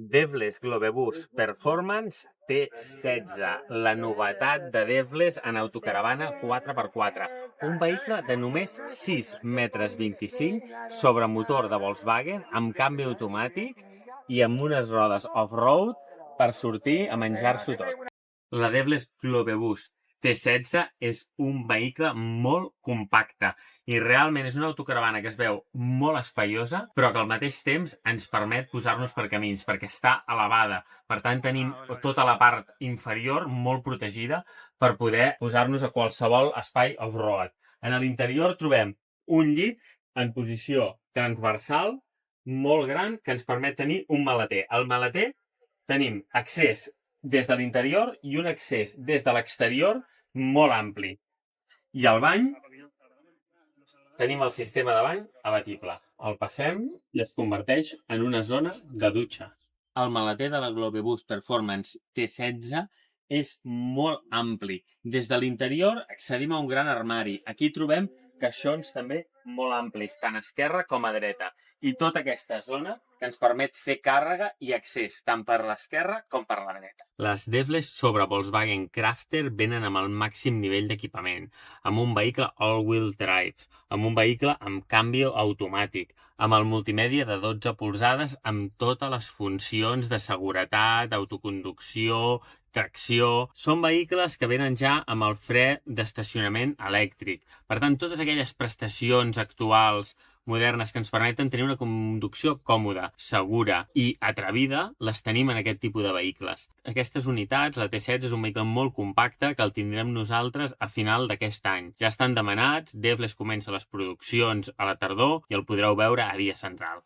Devles Globebus Performance T16, la novetat de Devles en autocaravana 4x4. Un vehicle de només 6,25 m sobre motor de Volkswagen amb canvi automàtic i amb unes rodes off-road per sortir a menjar-s'ho tot. La Devles Globebus T16 és un vehicle molt compacte i realment és una autocaravana que es veu molt espaiosa, però que al mateix temps ens permet posar-nos per camins, perquè està elevada. Per tant, tenim tota la part inferior molt protegida per poder posar-nos a qualsevol espai off-road. En l'interior trobem un llit en posició transversal molt gran que ens permet tenir un maleter. Al maleter tenim accés des de l'interior i un accés des de l'exterior molt ampli. I al bany tenim el sistema de bany abatible. El passem i es converteix en una zona de dutxa. El maleter de la Globebus Performance T16 és molt ampli. Des de l'interior accedim a un gran armari. Aquí trobem caixons també molt amplis, tant a esquerra com a dreta. I tota aquesta zona que ens permet fer càrrega i accés tant per l'esquerra com per la dreta. Les Devles sobre Volkswagen Crafter venen amb el màxim nivell d'equipament, amb un vehicle all-wheel drive, amb un vehicle amb canvi automàtic, amb el multimèdia de 12 polzades amb totes les funcions de seguretat, autoconducció, tracció. Són vehicles que venen ja amb el fre d'estacionament elèctric. Per tant, totes aquelles prestacions actuals modernes que ens permeten tenir una conducció còmoda, segura i atrevida, les tenim en aquest tipus de vehicles. Aquestes unitats, la T16 és un vehicle molt compacte que el tindrem nosaltres a final d'aquest any. Ja estan demanats, Devles comença les produccions a la tardor i el podreu veure a Via Central.